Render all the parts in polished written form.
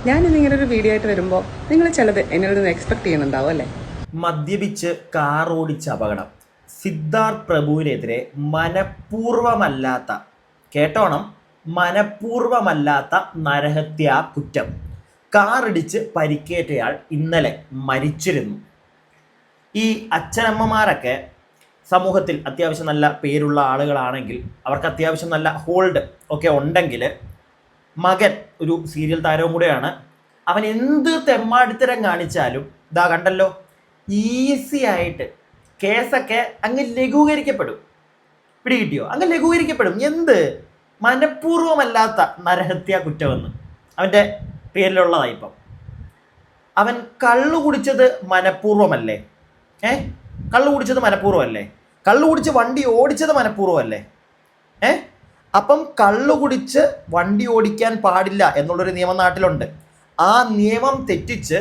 ഞാനിന്നിങ്ങനെ ഒരു വീഡിയോ ആയിട്ട് വരുമ്പോൾ നിങ്ങൾ ചിലത് എന്നിൽ നിന്ന് എക്സ്പെക്ട് ചെയ്യുന്നുണ്ടാവും അല്ലേ? മദ്യപിച്ച് കാർ ഓടിച്ച അപകടം. സിദ്ധാർത്ഥ് പ്രഭുവിനെതിരെ മനഃപൂർവമല്ലാത്ത, കേട്ടോണം, മനഃപൂർവമല്ലാത്ത നരഹത്യാ കുറ്റം. കാറിടിച്ച് പരിക്കേറ്റയാൾ ഇന്നലെ മരിച്ചിരുന്നു. ഈ അച്ഛനമ്മമാരൊക്കെ സമൂഹത്തിൽ അത്യാവശ്യം നല്ല പേരുള്ള ആളുകളാണെങ്കിൽ, അവർക്ക് അത്യാവശ്യം നല്ല ഹോൾഡ് ഒക്കെ ഉണ്ടെങ്കിൽ, മകൻ ഒരു സീരിയൽ താരവും കൂടെയാണ്, അവൻ എന്ത് തെമ്മാടിത്തരം കാണിച്ചാലും ഇതാ കണ്ടല്ലോ, ഈസി ആയിട്ട് കേസൊക്കെ അങ്ങ് ലഘൂകരിക്കപ്പെടും. പിടികിട്ടിയോ? അങ്ങ് ലഘൂകരിക്കപ്പെടും. എന്ത് മനഃപൂർവമല്ലാത്ത നരഹത്യാ കുറ്റമെന്ന് അവൻ്റെ പേരിലുള്ളതായി. ഇപ്പം അവൻ കള്ളു കുടിച്ചത് മനഃപൂർവമല്ലേ? കള്ളു കുടിച്ചത് മനഃപൂർവമല്ലേ? കള്ളു കുടിച്ച് വണ്ടി ഓടിച്ചത് മനഃപൂർവമല്ലേ? അപ്പം കള്ളു കുടിച്ച് വണ്ടി ഓടിക്കാൻ പാടില്ല എന്നുള്ളൊരു നിയമം നാട്ടിലുണ്ട്. ആ നിയമം തെറ്റിച്ച്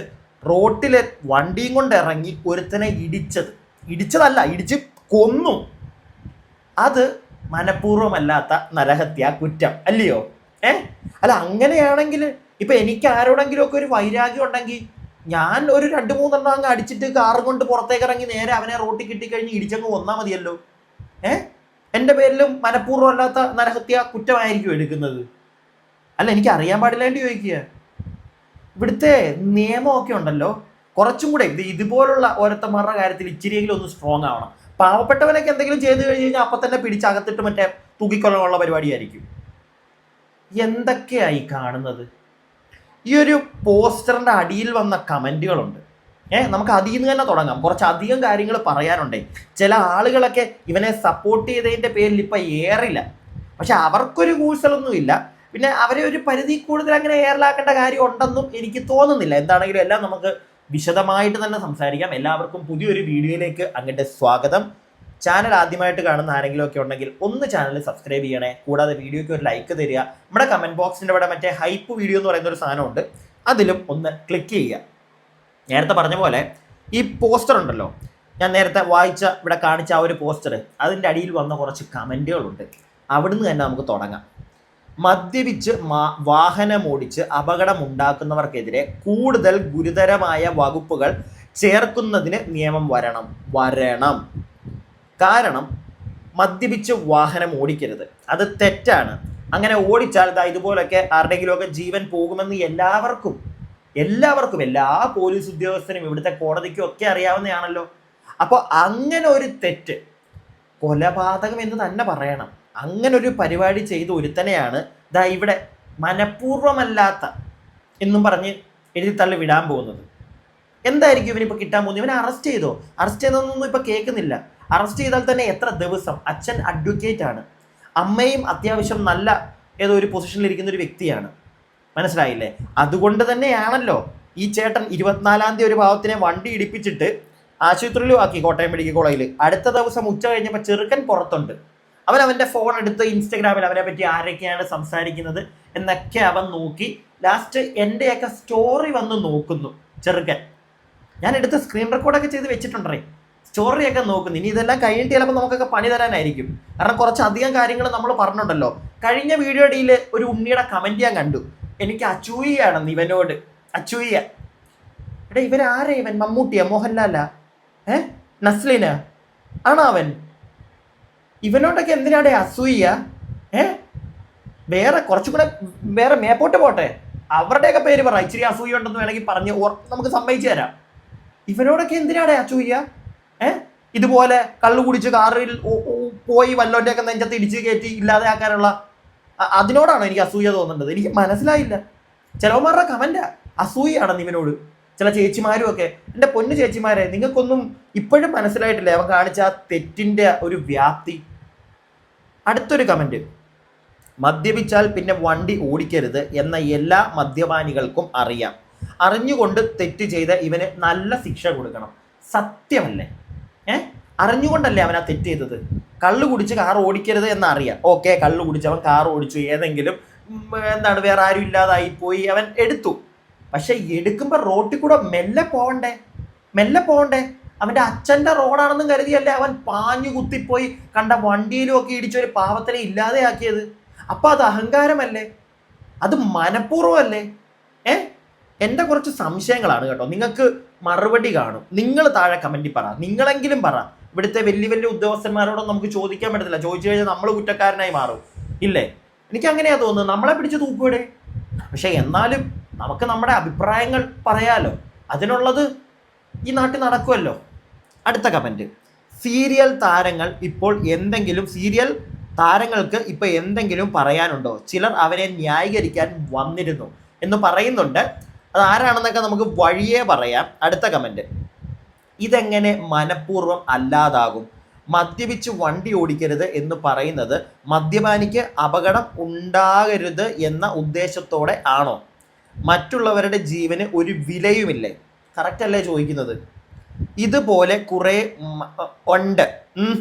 റോട്ടിലെ വണ്ടിയും കൊണ്ട് ഇറങ്ങി ഒരുത്തനെ ഇടിച്ച് കൊന്നു. അത് മനഃപൂർവമല്ലാത്ത നരഹത്യാ കുറ്റം അല്ലയോ? അല്ല, അങ്ങനെയാണെങ്കിൽ ഇപ്പം എനിക്ക് ആരോടെങ്കിലും ഒക്കെ ഒരു വൈരാഗ്യം ഉണ്ടെങ്കിൽ ഞാൻ ഒരു 2-3 അങ്ങ് അടിച്ചിട്ട് കാറും കൊണ്ട് പുറത്തേക്ക് ഇറങ്ങി നേരെ അവനെ റോട്ടിൽ കിട്ടിക്കഴിഞ്ഞ് ഇടിച്ചങ്ങ് കൊന്നാൽ മതിയല്ലോ. എൻ്റെ പേരിലും മനഃപൂർവ്വമല്ലാത്ത നരഹത്യാ കുറ്റമായിരിക്കും എടുക്കുന്നത്. അല്ല, എനിക്ക് അറിയാൻ പാടില്ലാണ്ട് ചോദിക്കുക. ഇവിടുത്തെ നിയമമൊക്കെ ഉണ്ടല്ലോ, കുറച്ചും കൂടെ ഇതുപോലുള്ള ഓരോരുത്തന്മാരുടെ കാര്യത്തിൽ ഇച്ചിരിയെങ്കിലും ഒന്ന് സ്ട്രോങ് ആവണം. പാവപ്പെട്ടവനൊക്കെ എന്തെങ്കിലും ചെയ്ത് കഴിഞ്ഞാൽ അപ്പം തന്നെ പിടിച്ചകത്തിട്ട് മറ്റേ തൂക്കിക്കൊള്ളാനുള്ള പരിപാടിയായിരിക്കും. എന്തൊക്കെയായി കാണുന്നത്? ഈ ഒരു പോസ്റ്ററിൻ്റെ അടിയിൽ വന്ന കമൻറ്റുകളുണ്ട്. നമുക്ക് അതിൽ നിന്ന് തന്നെ തുടങ്ങാം. കുറച്ചധികം കാര്യങ്ങൾ പറയാനുണ്ടേ. ചില ആളുകളൊക്കെ ഇവനെ സപ്പോർട്ട് ചെയ്തതിൻ്റെ പേരിൽ ഇപ്പം ഏറില്ല, പക്ഷെ അവർക്കൊരു കൂസലൊന്നുമില്ല. പിന്നെ അവരെ ഒരു പരിധി കൂടുതൽ അങ്ങനെ ഏറലാക്കേണ്ട കാര്യം ഉണ്ടെന്നും എനിക്ക് തോന്നുന്നില്ല. എന്താണെങ്കിലും എല്ലാം നമുക്ക് വിശദമായിട്ട് തന്നെ സംസാരിക്കാം. എല്ലാവർക്കും പുതിയൊരു വീഡിയോയിലേക്ക് അങ്ങോട്ട് സ്വാഗതം. ചാനൽ ആദ്യമായിട്ട് കാണുന്ന ആരെങ്കിലും ഒക്കെ ഉണ്ടെങ്കിൽ ഒന്ന് ചാനൽ സബ്സ്ക്രൈബ് ചെയ്യണേ. കൂടാതെ വീഡിയോയ്ക്ക് ഒരു ലൈക്ക് തരിക. നമ്മുടെ കമൻറ്റ് ബോക്സിൻ്റെ ഇവിടെ മറ്റേ ഹൈപ്പ് വീഡിയോ എന്ന് പറയുന്ന ഒരു സാധനമുണ്ട്, അതിലും ഒന്ന് ക്ലിക്ക് ചെയ്യുക. നേരത്തെ പറഞ്ഞ പോലെ ഈ പോസ്റ്റർ ഉണ്ടല്ലോ, ഞാൻ നേരത്തെ ഇവിടെ കാണിച്ച ആ ഒരു പോസ്റ്റർ, അതിൻ്റെ അടിയിൽ വന്ന കുറച്ച് കമൻറ്റുകളുണ്ട്. അവിടുന്ന് തന്നെ നമുക്ക് തുടങ്ങാം. മദ്യപിച്ച് വാഹനമോടിച്ച് അപകടമുണ്ടാക്കുന്നവർക്കെതിരെ കൂടുതൽ ഗുരുതരമായ വകുപ്പുകൾ ചേർക്കുന്നതിന് നിയമം വരണം. കാരണം മദ്യപിച്ച് വാഹനം ഓടിക്കരുത്, അത് തെറ്റാണ്. അങ്ങനെ ഓടിച്ചാൽ ഇതുപോലൊക്കെ ആരുടെയെങ്കിലുമൊക്കെ ജീവൻ പോകുമെന്ന് എല്ലാവർക്കും എല്ലാ പോലീസ് ഉദ്യോഗസ്ഥരും ഇവിടുത്തെ കോടതിക്കും ഒക്കെ അറിയാവുന്നതാണല്ലോ. അപ്പോൾ അങ്ങനെ ഒരു തെറ്റ്, കൊലപാതകം എന്ന് തന്നെ പറയണം, അങ്ങനെ ഒരു പരിപാടി ചെയ്ത് ഒരുത്തനെയാണ് ഇവിടെ മനഃപൂർവമല്ലാത്ത എന്നും പറഞ്ഞ് എഴുതിത്തള്ളി വിടാൻ പോകുന്നത്. എന്തായിരിക്കും ഇവനിപ്പോൾ കിട്ടാൻ പോകുന്നത്? ഇവനെ അറസ്റ്റ് ചെയ്തതൊന്നും ഇപ്പോൾ കേൾക്കുന്നില്ല. അറസ്റ്റ് ചെയ്താൽ തന്നെ എത്ര ദിവസം? അച്ഛൻ അഡ്വക്കേറ്റ് ആണ്, അമ്മയും അത്യാവശ്യം നല്ല ഏതോ ഒരു പൊസിഷനിൽ ഇരിക്കുന്ന ഒരു വ്യക്തിയാണ്, മനസ്സിലായില്ലേ? അതുകൊണ്ട് തന്നെയാണല്ലോ ഈ ചേട്ടൻ 24-ാം തീയതി ഒരു പാവത്തിനെ വണ്ടി ഇടിപ്പിച്ചിട്ട് ആശുപത്രിയിലും ആക്കി, കോട്ടയം മെഡിക്കൽ കോളേജിൽ. അടുത്ത ദിവസം ഉച്ച കഴിഞ്ഞപ്പോൾ ചെറുക്കൻ പുറത്തുണ്ട്. അവൻ്റെ ഫോൺ എടുത്ത് ഇൻസ്റ്റഗ്രാമിൽ അവനെ പറ്റി ആരൊക്കെയാണ് സംസാരിക്കുന്നത് എന്നൊക്കെ അവൻ നോക്കി ലാസ്റ്റ് എൻ്റെയൊക്കെ സ്റ്റോറി വന്ന് നോക്കുന്നു ചെറുക്കൻ. ഞാൻ എടുത്ത് സ്ക്രീൻ റെക്കോർഡൊക്കെ ചെയ്ത് വെച്ചിട്ടുണ്ടേ, സ്റ്റോറിയൊക്കെ നോക്കുന്നു. ഇനി ഇതെല്ലാം കഴിഞ്ഞിട്ട് ചിലപ്പോൾ നമുക്കൊക്കെ പണി തരാനായിരിക്കും. കാരണം കുറച്ചധികം കാര്യങ്ങൾ നമ്മൾ പറഞ്ഞിട്ടുണ്ടല്ലോ. കഴിഞ്ഞ വീഡിയോയിൽ ഒരു ഉണ്ണിയുടെ കമൻറ്റ് ഞാൻ കണ്ടു, എനിക്ക് അച്ചൂയാണെന്ന് ഇവനോട്. അച്ചൂയ ഇവനാരേ? ഇവൻ മമ്മൂട്ടിയാ? മോഹൻലാലാ? നസ്ലിന ആണോ അവൻ? ഇവനോടൊക്കെ എന്തിനാടെ അസൂയ? വേറെ കുറച്ചും കൂടെ വേറെ മേപ്പോട്ട് പോട്ടെ, അവരുടെയൊക്കെ പേര് പറ. ഇച്ചിരി അസൂയ ഉണ്ടെന്ന് വേണമെങ്കിൽ പറഞ്ഞ് നമുക്ക് സമ്മതിച്ചു തരാം. ഇവനോടൊക്കെ എന്തിനാടെ അസൂയ? ഇതുപോലെ കള്ളു കുടിച്ച് കാറിൽ പോയി വല്ലോൻ്റെയൊക്കെ നെഞ്ചത്ത് ഇടിച്ച് കയറ്റി ഇല്ലാതെ ആക്കാനുള്ള അതിനോടാണോ എനിക്ക് അസൂയ തോന്നേണ്ടത്? എനിക്ക് മനസ്സിലായില്ല. ചിലവന്മാരുടെ കമൻറ്റാ അസൂയാണെന്ന് ഇവനോട്. ചില ചേച്ചിമാരും ഒക്കെ, എൻ്റെ പൊന്നു ചേച്ചിമാരെ, നിങ്ങൾക്കൊന്നും ഇപ്പോഴും മനസ്സിലായിട്ടില്ലേ അവൻ കാണിച്ച ആ തെറ്റിൻ്റെ ഒരു വ്യാപ്തി. അടുത്തൊരു കമൻറ്റ്, മദ്യപിച്ചാൽ പിന്നെ വണ്ടി ഓടിക്കരുത് എന്ന എല്ലാ മദ്യപാനികൾക്കും അറിയാം. അറിഞ്ഞുകൊണ്ട് തെറ്റ് ചെയ്ത ഇവന് നല്ല ശിക്ഷ കൊടുക്കണം. സത്യമല്ലേ? അറിഞ്ഞുകൊണ്ടല്ലേ അവൻ ആ തെറ്റ് ചെയ്തത്? കള്ളു കുടിച്ച് കാർ ഓടിക്കരുത് എന്നറിയാം. ഓക്കെ, കള്ളു കുടിച്ച് അവൻ കാർ ഓടിച്ചു, ഏതെങ്കിലും വേറെ ആരും ഇല്ലാതായി പോയി അവൻ എടുത്തു. പക്ഷെ എടുക്കുമ്പോൾ റോട്ടിൽ കൂടെ മെല്ലെ പോകണ്ടേ? അവൻ്റെ അച്ഛൻ്റെ റോഡാണെന്നും കരുതിയല്ലേ അവൻ പാഞ്ഞു കുത്തിപ്പോയി കണ്ട വണ്ടിയിലും ഒക്കെ ഇടിച്ചൊരു പാവത്തിനെ ഇല്ലാതെയാക്കിയത്. അപ്പം അത് അഹങ്കാരമല്ലേ? അത് മനഃപൂർവ്വമല്ലേ? എൻ്റെ കുറച്ച് സംശയങ്ങളാണ് കേട്ടോ. നിങ്ങൾക്ക് മറുപടി കാണും. നിങ്ങൾ താഴെ കമൻറ്റിൽ പറ, നിങ്ങളെങ്കിലും പറ. ഇവിടുത്തെ വലിയ വലിയ ഉദ്യോഗസ്ഥന്മാരോടൊന്നും നമുക്ക് ചോദിക്കാൻ പറ്റത്തില്ല. ചോദിച്ചു കഴിഞ്ഞാൽ നമ്മൾ കുറ്റക്കാരനായി മാറും, ഇല്ലേ? എനിക്ക് അങ്ങനെയാ തോന്നുന്നത്. നമ്മളെ പിടിച്ച് തൂക്കൂടെ? പക്ഷെ എന്നാലും നമുക്ക് നമ്മുടെ അഭിപ്രായങ്ങൾ പറയാലോ. അതിനുള്ളത് ഈ നാട്ടിൽ നടക്കുമല്ലോ. അടുത്ത കമൻറ്റ്, സീരിയൽ താരങ്ങൾക്ക് ഇപ്പോൾ എന്തെങ്കിലും പറയാനുണ്ടോ? ചിലർ അവരെ ന്യായീകരിക്കാൻ വന്നിരുന്നു എന്ന് പറയുന്നുണ്ട്. അത് ആരാണെന്നൊക്കെ നമുക്ക് വഴിയേ പറയാം. അടുത്ത കമൻറ്റ്, ഇതെങ്ങനെ മനഃപൂർവ്വം അല്ലാതാകും? മദ്യപിച്ച് വണ്ടി ഓടിക്കരുത് എന്ന് പറയുന്നത് മദ്യപാനിക്ക് അപകടം ഉണ്ടാകരുത് എന്ന ഉദ്ദേശത്തോടെ ആണോ? മറ്റുള്ളവരുടെ ജീവന് ഒരു വിലയുമില്ലേ? കറക്റ്റ് അല്ലേ ചോദിക്കുന്നത്? ഇതുപോലെ കുറേ ഉണ്ട്.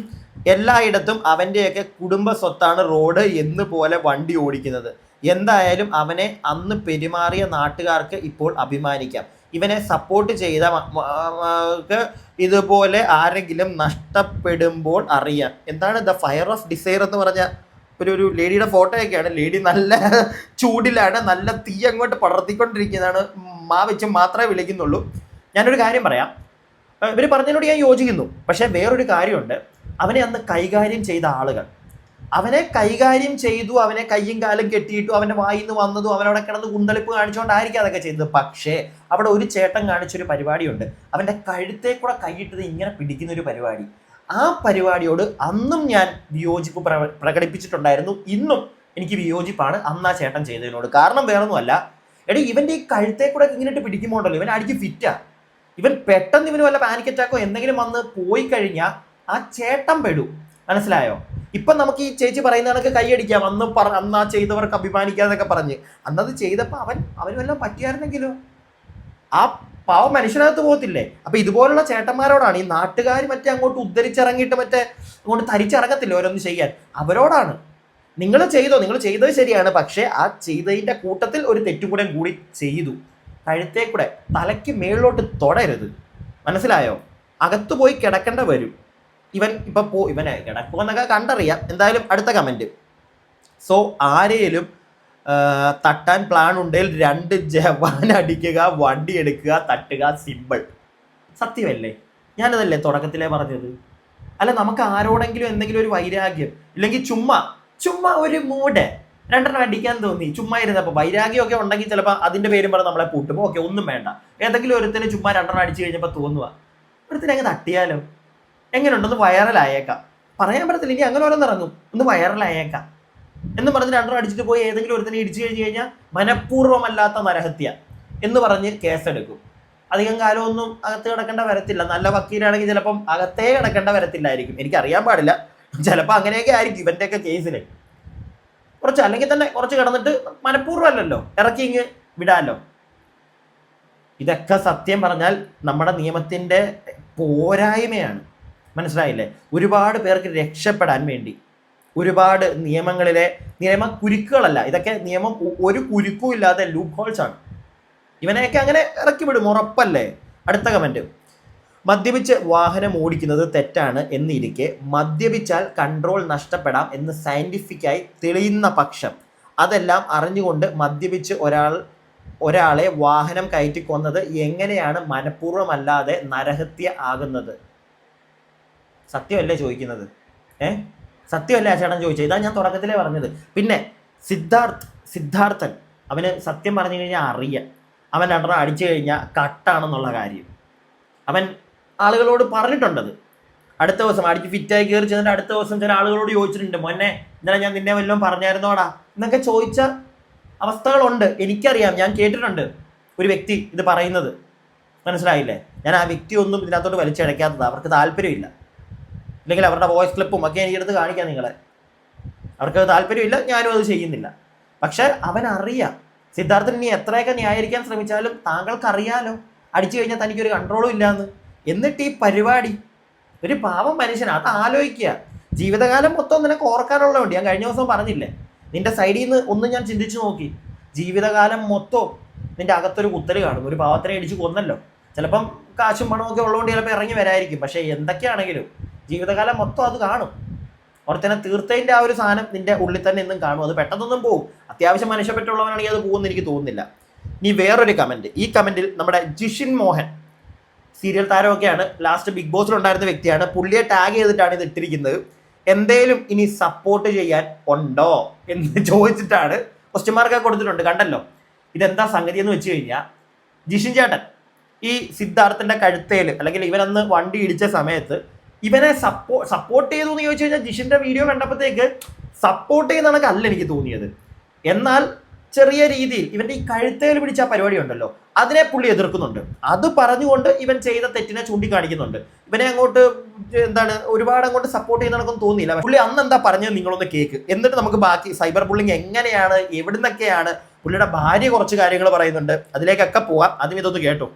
എല്ലായിടത്തും അവൻ്റെയൊക്കെ കുടുംബ സ്വത്താണ് റോഡ് എന്ന് പോലെ വണ്ടി ഓടിക്കുന്നത്. എന്തായാലും അവനെ അന്ന് പെരുമാറിയ നാട്ടുകാർക്ക് ഇപ്പോൾ അഭിമാനിക്കാം. ഇവനെ സപ്പോർട്ട് ചെയ്ത ഇതുപോലെ ആരെങ്കിലും നഷ്ടപ്പെടുമ്പോൾ അറിയാം. എന്താണ് ദ ഫയർ ഓഫ് ഡിസയർ എന്ന് പറഞ്ഞ ഒരു ലേഡിയുടെ ഫോട്ടോയൊക്കെയാണ്. ലേഡി നല്ല ചൂടിലാണ്, നല്ല തീ അങ്ങോട്ട് പടർത്തിക്കൊണ്ടിരിക്കുന്നതാണ്. വെച്ച് മാത്രമേ വിളിക്കുന്നുള്ളൂ. ഞാനൊരു കാര്യം പറയാം, ഇവർ പറഞ്ഞതിനോട് ഞാൻ യോജിക്കുന്നു. പക്ഷേ വേറൊരു കാര്യമുണ്ട്, അവനെ അന്ന് കൈകാര്യം ചെയ്ത ആളുകൾ, അവനെ കൈകാര്യം ചെയ്തു, അവനെ കയ്യും കാലും കെട്ടിയിട്ടു, അവൻ്റെ വായിൽ നിന്ന് വന്നതും അവനവിടെ കിടന്ന് കുന്തളിപ്പ് കാണിച്ചുകൊണ്ടായിരിക്കും അതൊക്കെ ചെയ്തത്. പക്ഷേ അവിടെ ഒരു ചേട്ടൻ കാണിച്ചൊരു പരിപാടിയുണ്ട്, അവൻ്റെ കഴുത്തേ കൂടെ കൈയിട്ടത് ഇങ്ങനെ പിടിക്കുന്നൊരു പരിപാടി. ആ പരിപാടിയോട് അന്നും ഞാൻ വിയോജിപ്പ് പ്രകടിപ്പിച്ചിട്ടുണ്ടായിരുന്നു. ഇന്നും എനിക്ക് വിയോജിപ്പാണ് അന്ന് ആ ചേട്ടൻ ചെയ്തതിനോട്. കാരണം വേറൊന്നുമല്ല, ഇവൻ്റെ ഈ കഴുത്തേ കൂടെ ഇങ്ങനെയിട്ട് പിടിക്കുമ്പോണ്ടല്ലോ, ഇവൻ അടിക്ക് ഫിറ്റാ. ഇവൻ പെട്ടെന്ന് ഇവന് വല്ല പാനിക് അറ്റാക്കോ എന്തെങ്കിലും വന്ന് പോയി കഴിഞ്ഞാൽ ആ ചേട്ടൻ പെടും. മനസ്സിലായോ? ഇപ്പം നമുക്ക് ഈ ചേച്ചി പറയുന്നതൊക്കെ കൈയടിക്കാം. അന്ന് ആ ചെയ്തവർക്ക് അഭിമാനിക്കാന്നൊക്കെ പറഞ്ഞ് അന്നത് ചെയ്തപ്പോൾ അവന് വല്ലതും പറ്റിയായിരുന്നെങ്കിലോ? ആ പാവം മനുഷ്യനകത്ത് പോകത്തില്ലേ? അപ്പം ഇതുപോലുള്ള ചേട്ടന്മാരോടാണ് ഈ നാട്ടുകാർ അങ്ങോട്ട് ഉദ്ധരിച്ചിറങ്ങിയിട്ട് അങ്ങോട്ട് തരിച്ചിറങ്ങത്തില്ല ഓരോന്ന് ചെയ്യാൻ. അവരോടാണ് നിങ്ങൾ ചെയ്തത് ശരിയാണ്. പക്ഷേ ആ ചെയ്തതിൻ്റെ കൂട്ടത്തിൽ ഒരു തെറ്റും കൂടി ചെയ്തു. കഴുത്തേ കൂടെ തലയ്ക്ക് മേളിലോട്ട് തൊടരുത്. മനസ്സിലായോ? അകത്ത് പോയി കിടക്കേണ്ട വരും. ഇവനെ കിടക്കുമെന്നൊക്കെ കണ്ടറിയാം. എന്തായാലും അടുത്ത കമൻറ്റ്, സോ ആരെയും തട്ടാൻ പ്ലാൻ ഉണ്ടെങ്കിൽ 2 ജവാൻ അടിക്കുക, വണ്ടി എടുക്കുക, തട്ടുക, സിമ്പിൾ. സത്യമല്ലേ? ഞാനതല്ലേ തുടക്കത്തിലേ പറഞ്ഞത്? അല്ല, നമുക്ക് ആരോടെങ്കിലും എന്തെങ്കിലും ഒരു വൈരാഗ്യം ഇല്ലെങ്കിൽ ചുമ്മാ ഒരു മൂഡ് 2 അടിക്കാൻ തോന്നി, ചുമ്മാ ഇരുന്നപ്പോൾ വൈരാഗ്യമൊക്കെ ഉണ്ടെങ്കിൽ ചിലപ്പോൾ അതിൻ്റെ പേരും പറഞ്ഞ് നമ്മളെ പൂട്ടും. ഓക്കെ, ഒന്നും വേണ്ട. ഏതെങ്കിലും ഒരുത്തിന് ചുമ്മാ 2 അടിച്ചു കഴിഞ്ഞപ്പോൾ തോന്നുക ഒരുത്തിന് അങ്ങ് തട്ടിയാലോ? എങ്ങനെയുണ്ടൊന്ന് വൈറലായേക്കാം. പറയാൻ പറ്റത്തില്ല, ഇനി അങ്ങനെ ഓരോന്നിറങ്ങും, ഒന്ന് വൈറലായേക്കാം എന്ന് പറഞ്ഞ് 2 അടിച്ചിട്ട് പോയി ഏതെങ്കിലും ഒരുത്തിനെ ഇടിച്ചു കഴിഞ്ഞാൽ മനഃപൂർവ്വമല്ലാത്ത നരഹത്യ എന്ന് പറഞ്ഞ് കേസെടുക്കും. അധികം കാലമൊന്നും അകത്ത് കിടക്കേണ്ട വരത്തില്ല. നല്ല വക്കീലാണെങ്കിൽ ചിലപ്പം അകത്തേ കിടക്കേണ്ട വരത്തില്ലായിരിക്കും. എനിക്കറിയാൻ പാടില്ല, ചിലപ്പോൾ അങ്ങനെയൊക്കെ ആയിരിക്കും ഇവൻ്റെയൊക്കെ കേസിൽ. അല്ലെങ്കിൽ തന്നെ കുറച്ച് കിടന്നിട്ട് മനഃപൂർവ്വമല്ലല്ലോ, ഇറക്കി ഇങ്ങ് വിടാമല്ലോ. ഇതൊക്കെ സത്യം പറഞ്ഞാൽ നമ്മുടെ നിയമത്തിൻ്റെ പോരായ്മയാണ്. മനസ്സിലായില്ലേ? ഒരുപാട് പേർക്ക് രക്ഷപ്പെടാൻ വേണ്ടി ഒരുപാട് നിയമ കുരുക്കുകളല്ല ഇതൊക്കെ, നിയമം ഒരു കുരുക്കും ഇല്ലാതെ ലൂപ്പ് ഹോൾസ് ആണ്. ഇവനെയൊക്കെ അങ്ങനെ ഇറക്കി വിടും, ഉറപ്പല്ലേ? അടുത്ത കമൻറ്റ്, മദ്യപിച്ച് വാഹനം ഓടിക്കുന്നത് തെറ്റാണ് എന്നിരിക്കെ മദ്യപിച്ചാൽ കൺട്രോൾ നഷ്ടപ്പെടാം എന്ന് സയൻറ്റിഫിക്കായി തെളിയുന്ന പക്ഷം അതെല്ലാം അറിഞ്ഞുകൊണ്ട് മദ്യപിച്ച് ഒരാളെ വാഹനം കയറ്റി കൊന്നത് എങ്ങനെയാണ് മനഃപൂർവ്വമല്ലാതെ നരഹത്യ ആകുന്നത്? സത്യമല്ലേ ചോദിക്കുന്നത്? സത്യമല്ലേ ആ ചേട്ടൻ ചോദിച്ചത്? ഇതാ ഞാൻ തുടക്കത്തിലേ പറഞ്ഞത്. പിന്നെ സിദ്ധാർത്ഥൻ അവന് സത്യം പറഞ്ഞു കഴിഞ്ഞാൽ അറിയാം, അവൻ 2 അടിച്ചു കഴിഞ്ഞാൽ കട്ടാണെന്നുള്ള കാര്യം അവൻ ആളുകളോട് പറഞ്ഞിട്ടുണ്ടത്. അടുത്ത ദിവസം അടിച്ച് ഫിറ്റായി കയറി ചെന്നിട്ട് അടുത്ത ദിവസം ചില ആളുകളോട് ചോദിച്ചിട്ടുണ്ട്, മോനെ ഇന്നലെ ഞാൻ നിന്നെ വല്ലതും പറഞ്ഞായിരുന്നോടാ എന്നൊക്കെ ചോദിച്ച അവസ്ഥകളുണ്ട്. എനിക്കറിയാം, ഞാൻ കേട്ടിട്ടുണ്ട് ഒരു വ്യക്തി ഇത് പറയുന്നത്. മനസ്സിലായില്ലേ? ഞാൻ ആ വ്യക്തി ഒന്നും ഇതിനകത്തോട്ട് വലിച്ചടയ്ക്കാത്തത്, അവർക്ക് താല്പര്യമില്ല. ഇല്ലെങ്കിൽ അവരുടെ വോയിസ് ക്ലിപ്പും ഒക്കെ എനിക്കെടുത്ത് കാണിക്കാം നിങ്ങളെ. അവർക്ക് താല്പര്യമില്ല, ഞാനും അത് ചെയ്യുന്നില്ല. പക്ഷെ അവനറിയാം, സിദ്ധാർത്ഥൻ ഇനി എത്രയൊക്കെ ന്യായീകരിക്കാൻ ശ്രമിച്ചാലും താങ്കൾക്കറിയാലോ അടിച്ചു കഴിഞ്ഞാൽ തനിക്കൊരു കൺട്രോളും ഇല്ലയെന്ന്. എന്നിട്ട് ഈ പരിപാടി, ഒരു പാവം മനുഷ്യനാണ്. അത് ആലോചിക്കുക. ജീവിതകാലം മൊത്തം നിനക്ക് ഓർക്കാനുള്ളതുണ്ട്. ഞാൻ കഴിഞ്ഞ ദിവസം പറഞ്ഞില്ലേ, നിന്റെ സൈഡിൽ നിന്ന് ഒന്ന് ഞാൻ ചിന്തിച്ചു നോക്കി, ജീവിതകാലം മൊത്തം നിന്റെ അകത്തൊരു കുത്തല് കാണും. ഒരു പാവത്തിനെ ഇടിച്ച് കൊന്നല്ലോ, ചിലപ്പം കാശും പണമൊക്കെ ഉള്ളതുകൊണ്ട് ചിലപ്പോൾ ഇറങ്ങി വരായിരിക്കും. പക്ഷേ എന്തൊക്കെയാണെങ്കിലും ജീവിതകാലം മൊത്തം അത് കാണും. ഓർത്തന്നെ തീർത്തതിൻ്റെ ആ ഒരു സാധനം നിന്റെ ഉള്ളിൽ തന്നെ എന്നും കാണും. അത് പെട്ടെന്നൊന്നും പോകും. അത്യാവശ്യം മനുഷ്യപ്പറ്റുള്ളവനാണെങ്കിൽ അത് പോകുമെന്ന് എനിക്ക് തോന്നുന്നില്ല. ഇനി വേറൊരു കമന്റ്, ഈ കമന്റിൽ നമ്മുടെ ജിഷിൻ മോഹൻ, സീരിയൽ താരമൊക്കെയാണ്, ലാസ്റ്റ് ബിഗ് ബോസിലുണ്ടായിരുന്ന വ്യക്തിയാണ്, പുള്ളിയെ ടാഗ് ചെയ്തിട്ടാണ് ഇത് ഇട്ടിരിക്കുന്നത്. എന്തേലും ഇനി സപ്പോർട്ട് ചെയ്യാൻ ഉണ്ടോ എന്ന് ചോദിച്ചിട്ടാണ് ക്വസ്റ്റ്യൻ മാർക്കൊക്കെ കൊടുത്തിട്ടുണ്ട്. കണ്ടല്ലോ ഇതെന്താ സംഗതി എന്ന് വെച്ച് കഴിഞ്ഞാൽ, ജിഷിൻ ചേട്ടൻ ഈ സിദ്ധാർത്ഥന്റെ കഴുത്തേൽ അല്ലെങ്കിൽ ഇവനന്ന് വണ്ടി ഇടിച്ച സമയത്ത് ഇവനെ സപ്പോർട്ട് ചെയ്തു എന്ന് ചോദിച്ചു കഴിഞ്ഞാൽ, ജിഷിന്റെ വീഡിയോ കണ്ടപ്പോഴത്തേക്ക് സപ്പോർട്ട് ചെയ്യുന്ന കണക്കല്ല എനിക്ക് തോന്നിയത്. എന്നാൽ ചെറിയ രീതിയിൽ ഇവന്റെ ഈ കഴുത്തേൽ പിടിച്ച പരിപാടി ഉണ്ടല്ലോ, അതിനെ പുള്ളി എതിർക്കുന്നുണ്ട്. അത് പറഞ്ഞുകൊണ്ട് ഇവൻ ചെയ്ത തെറ്റിനെ ചൂണ്ടിക്കാണിക്കുന്നുണ്ട്. ഇവനെ അങ്ങോട്ട് എന്താണ് ഒരുപാട് അങ്ങോട്ട് സപ്പോർട്ട് ചെയ്യുന്ന കണക്കൊന്നും തോന്നിയില്ല. പുള്ളി അന്ന് എന്താ പറഞ്ഞത് നിങ്ങളൊന്ന് കേക്ക്, എന്നിട്ട് നമുക്ക് ബാക്കി സൈബർ ബുള്ളിങ് എങ്ങനെയാണ്, എവിടുന്നൊക്കെയാണ്, പുള്ളിയുടെ ഭാര്യ കുറച്ച് കാര്യങ്ങൾ പറയുന്നുണ്ട്, അതിലേക്കൊക്കെ പോവാം. അതും ഇതൊന്ന് കേട്ടോ.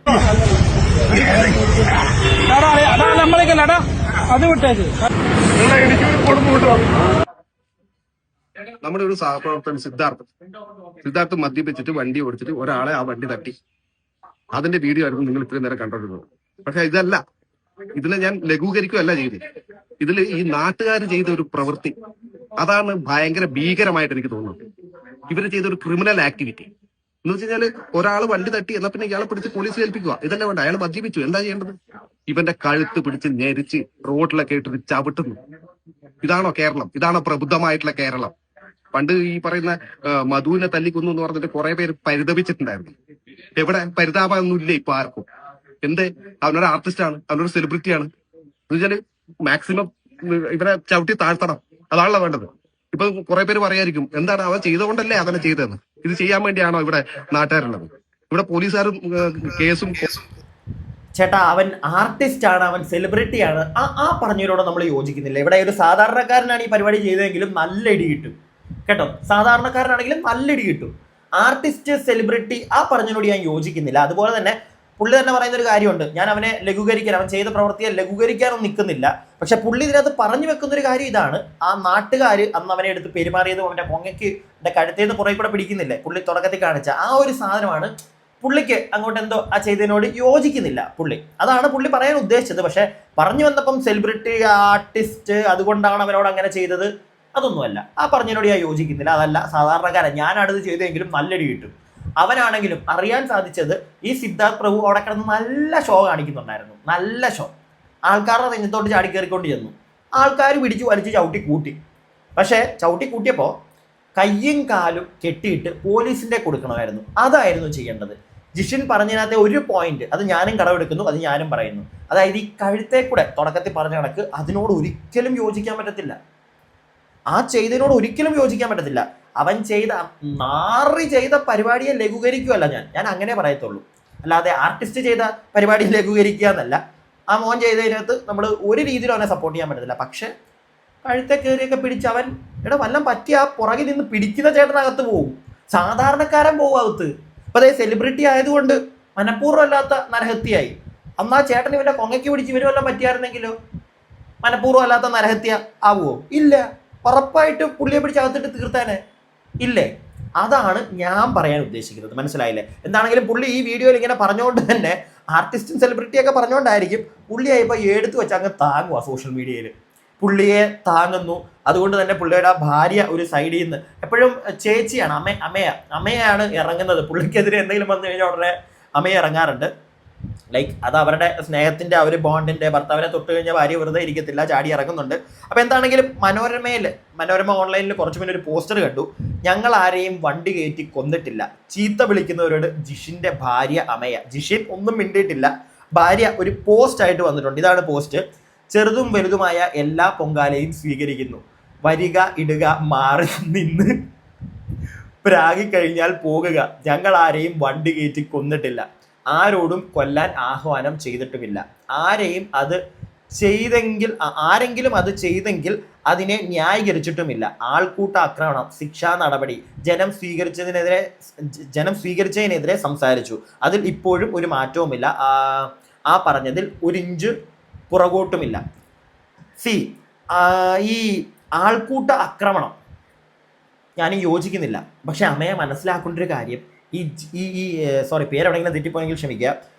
നമ്മുടെ ഒരു സഹപ്രവർത്തകൻ സിദ്ധാർത്ഥ് മദ്യപിച്ചിട്ട് വണ്ടി ഓടിച്ചിട്ട് ഒരാളെ ആ വണ്ടി തട്ടി. അതിന്റെ വീഡിയോ ആയിരുന്നു നിങ്ങൾ ഇത്രയും നേരം കണ്ടോണ്ടിരുന്നത്. പക്ഷെ ഇതല്ല, ഇതിനെ ഞാൻ ലഘൂകരിക്കുകയല്ല ചെയ്തത്. ഇതിൽ ഈ നാട്ടുകാർ ചെയ്ത ഒരു പ്രവൃത്തി, അതാണ് ഭയങ്കര ഭീകരമായിട്ട് എനിക്ക് തോന്നുന്നത്. ഇവര് ചെയ്ത ഒരു ക്രിമിനൽ ആക്ടിവിറ്റി എന്ന് വെച്ച് കഴിഞ്ഞാല്, ഒരാൾ വണ്ടി തട്ടി എന്നാ പിന്നെ ഇയാളെ പിടിച്ച് പോലീസിൽ ഏൽപ്പിക്കുക. ഇതല്ല വേണ്ട. അയാൾ മദ്യപിച്ചു, എന്താ ചെയ്യേണ്ടത്? ഇവന്റെ കഴുത്ത് പിടിച്ച് ഞെരിച്ച് റോഡിലൊക്കെ ഇട്ടിട്ട് ചവിട്ടുന്നു. ഇതാണോ കേരളം? ഇതാണോ പ്രബുദ്ധമായിട്ടുള്ള കേരളം? പണ്ട് ഈ പറയുന്ന മധുവിനെ തല്ലിക്കൊന്നു എന്ന് പറഞ്ഞിട്ട് കുറെ പേര് പരിതപിച്ചിട്ടുണ്ടായിരുന്നു. എവിടെ പരിതാപമൊന്നും ഇല്ല ഇപ്പൊ ആർക്കും. എന്തേ? അവനൊരു ആർട്ടിസ്റ്റാണ്, അവനൊരു സെലിബ്രിറ്റിയാണ്. എന്ന് വെച്ചാല് മാക്സിമം ഇവരെ ചവിട്ടി താഴ്ത്തണം, അതാണല്ലോ വേണ്ടത്. ഇപ്പൊ കുറെ പേര് പറയായിരിക്കും, എന്താണ് അവൻ ചെയ്തുകൊണ്ടല്ലേ അവനെ ചെയ്തതെന്ന്. ഇത് ചെയ്യാൻ വേണ്ടിയാണോ ഇവിടെ നാട്ടുകാരുള്ളത്? ഇവിടെ പോലീസുകാരും കേസും. ചേട്ടാ, അവൻ ആർട്ടിസ്റ്റ് ആണ്, അവൻ സെലിബ്രിറ്റിയാണ്, ആ പറഞ്ഞവരോട് നമ്മൾ യോജിക്കുന്നില്ല. ഇവിടെ ഒരു സാധാരണക്കാരനാണ് ഈ പരിപാടി ചെയ്തതെങ്കിലും നല്ല ഇടി കിട്ടും കേട്ടോ. സാധാരണക്കാരനാണെങ്കിലും നല്ല ഇടി കിട്ടും. ആർട്ടിസ്റ്റ്, സെലിബ്രിറ്റി, ആ പറഞ്ഞതിനോട് ഞാൻ യോജിക്കുന്നില്ല. അതുപോലെ തന്നെ പുള്ളി തന്നെ പറയുന്ന ഒരു കാര്യമുണ്ട്, ഞാൻ അവനെ ലഘൂകരിക്കാൻ, അവൻ ചെയ്ത പ്രവൃത്തിയെ ലഘൂകരിക്കാനൊന്നും നിൽക്കുന്നില്ല. പക്ഷെ പുള്ളി ഇതിനകത്ത് പറഞ്ഞു വെക്കുന്ന ഒരു കാര്യം ഇതാണ്, ആ നാട്ടുകാർ അന്ന് അവനെ എടുത്ത് പെരുമാറിയതും അവന്റെ പൊങ്ങയ്ക്ക് കഴുത്തേന്ന് പുറകെ കൂടെ പിടിക്കുന്നില്ലേ പുള്ളി തുടക്കത്തിൽ കാണിച്ച ആ ഒരു സാധനമാണ്. പുള്ളിക്ക് അങ്ങോട്ട് എന്തോ ആ ചെയ്തതിനോട് യോജിക്കുന്നില്ല പുള്ളി. അതാണ് പുള്ളി പറയാൻ ഉദ്ദേശിച്ചത്. പക്ഷെ പറഞ്ഞു വന്നപ്പം സെലിബ്രിറ്റി, ആർട്ടിസ്റ്റ്, അതുകൊണ്ടാണ് അവനോട് അങ്ങനെ ചെയ്തത്, അതൊന്നുമല്ല. ആ പറഞ്ഞതിനോട് ഞാൻ യോജിക്കുന്നില്ല. അതല്ല, സാധാരണക്കാരൻ, ഞാനടുത്ത് ചെയ്തെങ്കിലും നല്ലടി കിട്ടും. അവനാണെങ്കിലും അറിയാൻ സാധിച്ചത് ഈ സിദ്ധാർത്ഥ് പ്രഭു അവിടെ കിടന്ന് നല്ല ഷോ കാണിക്കുന്നുണ്ടായിരുന്നു. നല്ല ഷോ. ആൾക്കാരുടെ നെഞ്ഞത്തോട്ട് ചാടി കയറിക്കൊണ്ട് ചെന്നു. ആൾക്കാർ പിടിച്ചു വലിച്ച് ചവിട്ടി കൂട്ടി. പക്ഷേ ചവിട്ടി കൂട്ടിയപ്പോൾ കയ്യും കാലും കെട്ടിയിട്ട് പോലീസിൻ്റെ കൊടുക്കണമായിരുന്നു. അതായിരുന്നു ചെയ്യേണ്ടത്. ജിഷിൻ പറഞ്ഞതിനകത്തെ ഒരു പോയിന്റ്, അത് ഞാനും കടമെടുക്കുന്നു, അത് ഞാനും പറയുന്നു. അതായത് ഈ കഴുത്തെ കൂടെ തുടക്കത്തിൽ പറഞ്ഞ കണക്ക് അതിനോട് ഒരിക്കലും യോജിക്കാൻ പറ്റത്തില്ല. ആ ചെയ്തതിനോട് ഒരിക്കലും യോജിക്കാൻ പറ്റത്തില്ല. അവൻ ചെയ്ത പരിപാടിയെ ലഘൂകരിക്കുകയല്ല ഞാൻ അങ്ങനെ പറയത്തുള്ളൂ. അല്ലാതെ ആർട്ടിസ്റ്റ് ചെയ്ത പരിപാടിയെ ലഘൂകരിക്കുക എന്നല്ല. ആ മോൻ ചെയ്തതിനകത്ത് നമ്മൾ ഒരു രീതിയിലും അവനെ സപ്പോർട്ട് ചെയ്യാൻ പറ്റത്തില്ല. പക്ഷെ കഴുത്തെ കയറിയൊക്കെ പിടിച്ച് അവൻ വല്ലം പറ്റിയ ആ പുറകിൽ നിന്ന് പിടിക്കുന്ന ചേട്ടനകത്ത് പോകും. സാധാരണക്കാരൻ പോകും അകത്ത്. അപ്പൊ അതേ സെലിബ്രിറ്റി ആയതുകൊണ്ട് മനഃപൂർവ്വം അല്ലാത്ത നരഹത്യയായി. അന്ന് ആ ചേട്ടൻ ഇവന്റെ കൊങ്ങയ്ക്ക് പിടിച്ച് ഇവര് വല്ലതും പറ്റിയായിരുന്നെങ്കിലോ മനഃപൂർവ്വം അല്ലാത്ത നരഹത്യ ആവുമോ? ഇല്ല. ഉറപ്പായിട്ടും പുള്ളിയെ പിടിച്ച് അകത്തിട്ട് തീർത്താനെ ഇല്ലേ? അതാണ് ഞാൻ പറയാൻ ഉദ്ദേശിക്കുന്നത്. മനസ്സിലായില്ലേ? എന്താണെങ്കിലും പുള്ളി ഈ വീഡിയോയിൽ ഇങ്ങനെ പറഞ്ഞുകൊണ്ട് തന്നെ ആർട്ടിസ്റ്റും സെലിബ്രിറ്റിയൊക്കെ പറഞ്ഞുകൊണ്ടായിരിക്കും പുള്ളിയായിപ്പോൾ എടുത്തു വെച്ച് അങ്ങ് താങ്ങുക. സോഷ്യൽ മീഡിയയിൽ പുള്ളിയെ താങ്ങുന്നു. അതുകൊണ്ട് തന്നെ പുള്ളിയുടെ ഭാര്യ ഒരു സൈഡിൽ നിന്ന് എപ്പോഴും ചേച്ചിയാണ്, അമ്മയാണ് ഇറങ്ങുന്നത്. പുള്ളിക്കെതിരെ എന്തെങ്കിലും വന്നു കഴിഞ്ഞാൽ ഉടനെ അമ്മയെ ഇറങ്ങാറുണ്ട്. ലൈക്ക് അത് അവരുടെ സ്നേഹത്തിന്റെ, ആ ഒരു ബോണ്ടിന്റെ, ഭർത്താവിനെ തൊട്ട് കഴിഞ്ഞാൽ ഭാര്യ വെറുതെ ഇരിക്കത്തില്ല, ചാടി ഇറങ്ങുന്നുണ്ട്. അപ്പോൾ എന്താണെങ്കിലും മനോരമ ഓൺലൈനിൽ കുറച്ച് മുന്നേ ഒരു പോസ്റ്റർ കണ്ടു. ഞങ്ങൾ ആരെയും വണ്ടി കയറ്റി കൊന്നിട്ടില്ല, ചീത്ത വിളിക്കുന്നവരോട് ജിഷിന്റെ ഭാര്യ അമയ. ജിഷിൻ ഒന്നും മിണ്ടിയിട്ടില്ല. ഭാര്യ ഒരു പോസ്റ്റ് ആയിട്ട് വന്നിട്ടുണ്ട്. ഇതാണ് പോസ്റ്റ്. ചെറുതും വലുതുമായ എല്ലാ പൊങ്കാലയും സ്വീകരിക്കുന്നു. വരിക, ഇടുക, മാറി നിന്ന് പ്രാഗിക്കഴിഞ്ഞാൽ പോകുക. ഞങ്ങൾ ആരെയും വണ്ടി കയറ്റി കൊന്നിട്ടില്ല, ആരോടും കൊല്ലാൻ ആഹ്വാനം ചെയ്തിട്ടുമില്ല. ആരെങ്കിലും അത് ചെയ്തെങ്കിൽ അതിനെ ന്യായീകരിച്ചിട്ടുമില്ല. ആൾക്കൂട്ട ആക്രമണം, ശിക്ഷാ നടപടി, ജനം സ്വീകരിച്ചതിനെതിരെ സംസാരിച്ചു. അതിൽ ഇപ്പോഴും ഒരു മാറ്റവുമില്ല. ആ പറഞ്ഞതിൽ ഒരിഞ്ച് പുറകോട്ടുമില്ല. ഈ ആൾക്കൂട്ട ആക്രമണം ഞാൻ യോജിക്കുന്നില്ല. പക്ഷെ അമ്മയെ മനസ്സിലാക്കേണ്ട ഒരു കാര്യം, പേരെവിടെയെങ്കിലും തെറ്റിപ്പോയെങ്കിൽ ക്ഷമിക്കുക.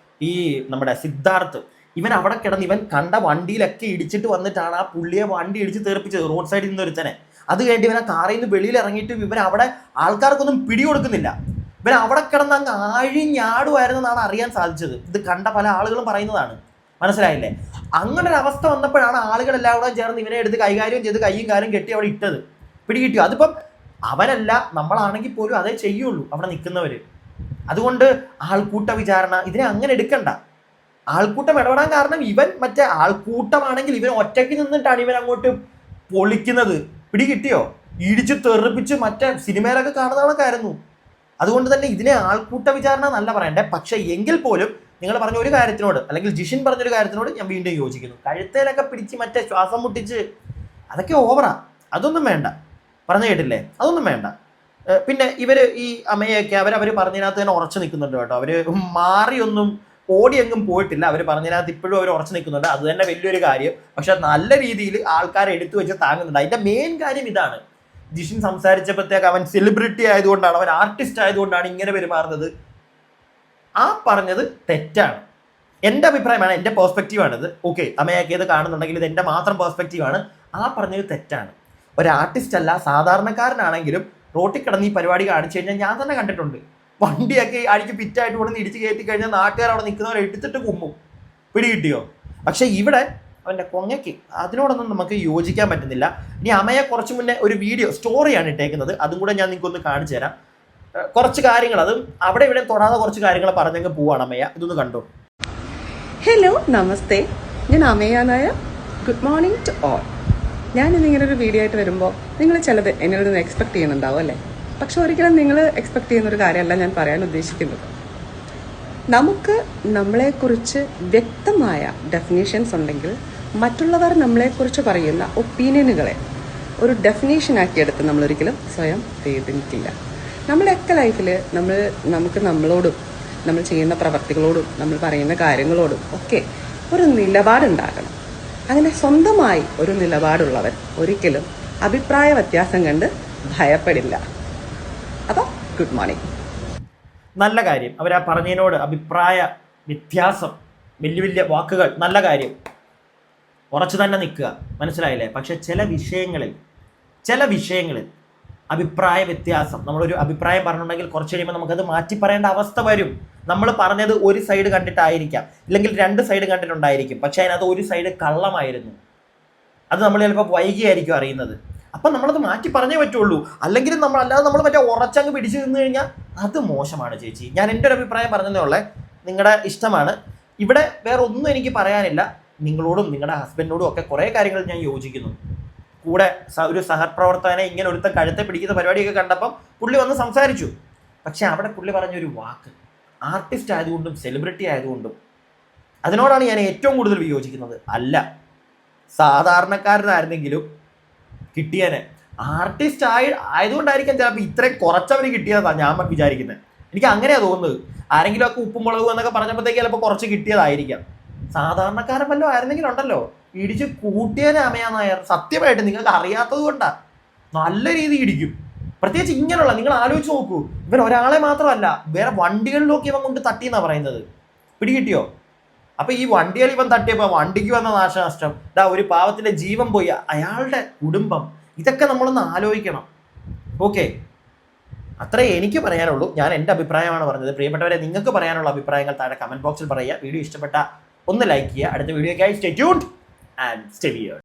ഈ നമ്മുടെ സിദ്ധാർത്ഥ് ഇവൻ അവിടെ കിടന്ന് ഇവൻ കണ്ട വണ്ടിയിലൊക്കെ ഇടിച്ചിട്ട് വന്നിട്ടാണ് ആ പുള്ളിയെ വണ്ടി ഇടിച്ച് തെറിപ്പിച്ചത്, റോഡ് സൈഡിൽ നിന്ന് ഒരുത്തനെ. അത് കഴിഞ്ഞ് ഇവനെ കാറിൽ നിന്ന് വെളിയിൽ ഇറങ്ങിയിട്ട് ഇവൻ അവിടെ ആൾക്കാർക്കൊന്നും പിടികൊടുക്കുന്നില്ല. ഇവൻ അവിടെ കിടന്ന് അങ്ങ് ആഴിഞ്ഞാടുമായിരുന്നെന്നാണ് അറിയാൻ സാധിച്ചത്. ഇത് കണ്ട പല ആളുകളും പറയുന്നതാണ്, മനസ്സിലായില്ലേ? അങ്ങനെ ഒരു അവസ്ഥ വന്നപ്പോഴാണ് ആളുകളെല്ലാം കൂടെ ചേർന്ന് ഇവനെ എടുത്ത് കൈകാര്യം ചെയ്ത് കയ്യും കാലും കെട്ടി അവിടെ ഇട്ടത്. പിടികിട്ടിയോ? അതിപ്പം അവനല്ല, നമ്മളാണെങ്കിൽ പോലും അതേ ചെയ്യുള്ളൂ അവിടെ നിൽക്കുന്നവര്. അതുകൊണ്ട് ആൾക്കൂട്ട വിചാരണ ഇതിനെ അങ്ങനെ എടുക്കണ്ട. ആൾക്കൂട്ടം ഇടപെടാൻ കാരണം ഇവൻ മറ്റേ ആൾക്കൂട്ടമാണെങ്കിൽ ഇവൻ ഒറ്റയ്ക്ക് നിന്നിട്ടാണ് ഇവൻ അങ്ങോട്ട് പൊളിക്കുന്നത്. പിടികിട്ടിയോ? ഇടിച്ച് തെറിപ്പിച്ച് മറ്റേ സിനിമയിലൊക്കെ കാണുന്നതൊക്കെ ആയിരുന്നു. അതുകൊണ്ട് തന്നെ ഇതിനെ ആൾക്കൂട്ട വിചാരണ എന്നല്ല പറയണ്ടേ. പക്ഷെ എങ്കിൽ പോലും നിങ്ങൾ പറഞ്ഞ ഒരു കാര്യത്തിനോട്, അല്ലെങ്കിൽ ജിഷിൻ പറഞ്ഞൊരു കാര്യത്തിനോട് ഞാൻ വീണ്ടും യോജിക്കുന്നു. കഴുത്തേലൊക്കെ പിടിച്ച് മറ്റേ ശ്വാസം മുട്ടിച്ച് അതൊക്കെ ഓവറാ. അതൊന്നും വേണ്ട. പറഞ്ഞു കേട്ടില്ലേ? അതൊന്നും വേണ്ട. പിന്നെ ഇവർ ഈ അമ്മയൊക്കെ അവർ പറഞ്ഞതിനകത്ത് തന്നെ ഉറച്ചു നിൽക്കുന്നുണ്ട് കേട്ടോ. അവർ മാറിയൊന്നും ഓടിയെങ്കും പോയിട്ടില്ല. അവർ പറഞ്ഞതിനകത്ത് ഇപ്പോഴും അവർ ഉറച്ചു നിൽക്കുന്നുണ്ട്. അത് തന്നെ വലിയൊരു കാര്യം. പക്ഷെ നല്ല രീതിയിൽ ആൾക്കാരെ എടുത്തു വെച്ച് താങ്ങുന്നുണ്ട്. അതിന്റെ മെയിൻ കാര്യം ഇതാണ്. ജിഷിൻ സംസാരിച്ചപ്പോഴത്തേക്ക് അവൻ സെലിബ്രിറ്റി ആയതുകൊണ്ടാണ്, അവൻ ആർട്ടിസ്റ്റ് ആയതുകൊണ്ടാണ് ഇങ്ങനെ പെരുമാറുന്നത്. ആ പറഞ്ഞത് തെറ്റാണ്. എൻ്റെ അഭിപ്രായമാണ്, എൻ്റെ പെർസ്പെക്റ്റീവാണിത്. ഓക്കെ, അമ്മയൊക്കെ ഇത് കാണുന്നുണ്ടെങ്കിൽ ഇത് എൻ്റെ മാത്രം പെർസ്പെക്റ്റീവാണ്. ആ പറഞ്ഞത് തെറ്റാണ്. ഒരു ആർട്ടിസ്റ്റ് അല്ല, സാധാരണക്കാരനാണെങ്കിലും റോട്ടിൽ കിടന്ന് ഈ പരിപാടി കാണിച്ചു കഴിഞ്ഞാൽ ഞാൻ തന്നെ കണ്ടിട്ടുണ്ട്. വണ്ടിയൊക്കെ അടിക്ക് പിറ്റായിട്ട് കൊടുന്ന് ഇടിച്ച് കയറ്റി കഴിഞ്ഞാൽ നാട്ടുകാർ അവിടെ നിൽക്കുന്നവരെ എടുത്തിട്ട് കുമ്മും. പിടികിട്ടിയോ? പക്ഷെ ഇവിടെ അവൻ്റെ കൊങ്ങയ്ക്ക് അതിനോടൊന്നും നമുക്ക് യോജിക്കാൻ പറ്റുന്നില്ല. ഇനി അമ്മയെ കുറച്ച് മുന്നേ ഒരു വീഡിയോ സ്റ്റോറിയാണ് ഇട്ടേക്കുന്നത്, അതും കൂടെ ഞാൻ നിങ്ങൾക്കൊന്ന് കാണിച്ചു തരാം. കുറച്ച് കാര്യങ്ങൾ, അതും അവിടെ ഇവിടെ തൊടാതെ കുറച്ച് കാര്യങ്ങൾ പറഞ്ഞങ്ങ് പോവാണ്. അമ്മയ, ഇതൊന്ന് കണ്ടോ. ഹലോ, നമസ്തേ. ഞാൻ Amaya Nair. Good morning to all. ഞാൻ ഇന്നിങ്ങനെ ഒരു വീഡിയോ ആയിട്ട് വരുമ്പോൾ നിങ്ങൾ ചിലത് എന്നിൽ നിന്ന് എക്സ്പെക്ട് ചെയ്യുന്നുണ്ടാവും അല്ലേ? പക്ഷെ ഒരിക്കലും നിങ്ങൾ എക്സ്പെക്ട് ചെയ്യുന്നൊരു കാര്യമല്ല ഞാൻ പറയാൻ ഉദ്ദേശിക്കുന്നത്. നമുക്ക് നമ്മളെക്കുറിച്ച് വ്യക്തമായ ഡെഫിനേഷൻസ് ഉണ്ടെങ്കിൽ മറ്റുള്ളവർ നമ്മളെക്കുറിച്ച് പറയുന്ന ഒപ്പീനിയനുകളെ ഒരു ഡെഫിനേഷനാക്കിയെടുത്ത് നമ്മളൊരിക്കലും സ്വയം വേദനിക്കില്ല. നമ്മുടെയൊക്കെ ലൈഫിൽ നമുക്ക് നമ്മളോടും നമ്മൾ ചെയ്യുന്ന പ്രവർത്തികളോടും നമ്മൾ പറയുന്ന കാര്യങ്ങളോടും ഒക്കെ ഒരു നിലപാടുണ്ടാകണം. അങ്ങനെ സ്വന്തമായി ഒരു നിലപാടുള്ളവൻ ഒരിക്കലും അഭിപ്രായ വ്യത്യാസം കണ്ട് ഭയപ്പെടില്ല. അപ്പോൾ ഗുഡ് മോർണിംഗ്. നല്ല കാര്യം. അവർ ആ പറഞ്ഞതിനോട് അഭിപ്രായ വ്യത്യാസം, വലിയ വലിയ വാക്കുകൾ, നല്ല കാര്യം. ഉറച്ചു തന്നെ നിൽക്കുക, മനസ്സിലായില്ലേ? പക്ഷെ ചില വിഷയങ്ങളിൽ അഭിപ്രായ വ്യത്യാസം, നമ്മളൊരു അഭിപ്രായം പറഞ്ഞിട്ടുണ്ടെങ്കിൽ കുറച്ച് കഴിയുമ്പോൾ നമുക്കത് മാറ്റി പറയേണ്ട അവസ്ഥ വരും. നമ്മൾ പറഞ്ഞത് ഒരു സൈഡ് കണ്ടിട്ടായിരിക്കാം, ഇല്ലെങ്കിൽ 2 സൈഡ് കണ്ടിട്ടുണ്ടായിരിക്കും. പക്ഷെ അതിനകത്ത് ഒരു സൈഡ് കള്ളമായിരുന്നു. അത് നമ്മൾ ചിലപ്പോൾ വൈകിയായിരിക്കും അറിയുന്നത്. അപ്പം നമ്മളത് മാറ്റി പറഞ്ഞേ പറ്റുള്ളൂ. അല്ലെങ്കിൽ അല്ലാതെ നമ്മൾ മറ്റേ ഉറച്ചങ്ങ് പിടിച്ചു നിന്ന് കഴിഞ്ഞാൽ അത് മോശമാണ് ചേച്ചി. ഞാൻ എൻ്റെ ഒരു അഭിപ്രായം പറഞ്ഞതേ ഉള്ളേ, നിങ്ങളുടെ ഇഷ്ടമാണ്. ഇവിടെ വേറെ ഒന്നും എനിക്ക് പറയാനില്ല. നിങ്ങളോടും നിങ്ങളുടെ ഹസ്ബൻഡിനോടും ഒക്കെ കുറേ കാര്യങ്ങൾ ഞാൻ യോജിക്കുന്നു. കൂടെ ഒരു സഹപ്രവർത്തകനെ ഇങ്ങനെ ഒരുത്തം കഴുത്തെ പിടിക്കുന്ന പരിപാടിയൊക്കെ കണ്ടപ്പം പുള്ളി വന്ന് സംസാരിച്ചു. പക്ഷെ അവിടെ പുള്ളി പറഞ്ഞൊരു വാക്ക്, ആർട്ടിസ്റ്റ് ആയതുകൊണ്ടും സെലിബ്രിറ്റി ആയതുകൊണ്ടും, അതിനോടാണ് ഞാൻ ഏറ്റവും കൂടുതൽ വിയോജിക്കുന്നത്. അല്ല, സാധാരണക്കാരനായിരുന്നെങ്കിലും കിട്ടിയനെ. ആർട്ടിസ്റ്റ് ആയതുകൊണ്ടായിരിക്കാം ചിലപ്പോൾ ഇത്രയും കുറച്ചവന് കിട്ടിയതാണ് ഞാൻ വിചാരിക്കുന്നത്. എനിക്ക് അങ്ങനെയാണ് തോന്നുന്നത്. ആരെങ്കിലും ഒക്കെ ഉപ്പും മുളകും എന്നൊക്കെ പറഞ്ഞപ്പോഴത്തേക്ക് ചിലപ്പോൾ കുറച്ച് കിട്ടിയതായിരിക്കാം. സാധാരണക്കാരൻ വല്ലതും ആയിരുന്നെങ്കിലുണ്ടല്ലോ ഇടിച്ച് കൂട്ടിയനെ അമയ നായർ. സത്യമായിട്ട് നിങ്ങൾക്ക് അറിയാത്തത് കൊണ്ടാണ്. നല്ല രീതിയിൽ ഇടിക്കും. പ്രത്യേകിച്ച് ഇങ്ങനെയുള്ള, നിങ്ങൾ ആലോചിച്ച് നോക്കൂ, ഇവൻ ഒരാളെ മാത്രമല്ല വേറെ വണ്ടികളിലൊക്കെ ഇവൻ കൊണ്ട് തട്ടിയെന്നാണ് പറയുന്നത്. പിടികിട്ടിയോ? അപ്പൊ ഈ വണ്ടികൾ ഇവൻ തട്ടിയപ്പോൾ വണ്ടിക്ക് വന്ന നാശനഷ്ടം, ഒരു പാവത്തിന്റെ ജീവൻ പോയി, അയാളുടെ കുടുംബം, ഇതൊക്കെ നമ്മളൊന്ന് ആലോചിക്കണം. ഓക്കെ, അത്രേ എനിക്ക് പറയാനുള്ളൂ. ഞാൻ എൻ്റെ അഭിപ്രായമാണ് പറഞ്ഞത്. പ്രിയപ്പെട്ടവരെ, നിങ്ങൾക്ക് പറയാനുള്ള അഭിപ്രായങ്ങൾ താഴെ കമന്റ് ബോക്സിൽ പറയുക. വീഡിയോ ഇഷ്ടപ്പെട്ട ഒന്ന് ലൈക്ക് ചെയ്യുക. അടുത്ത വീഡിയോയ്ക്കായി stay tuned and stay weird.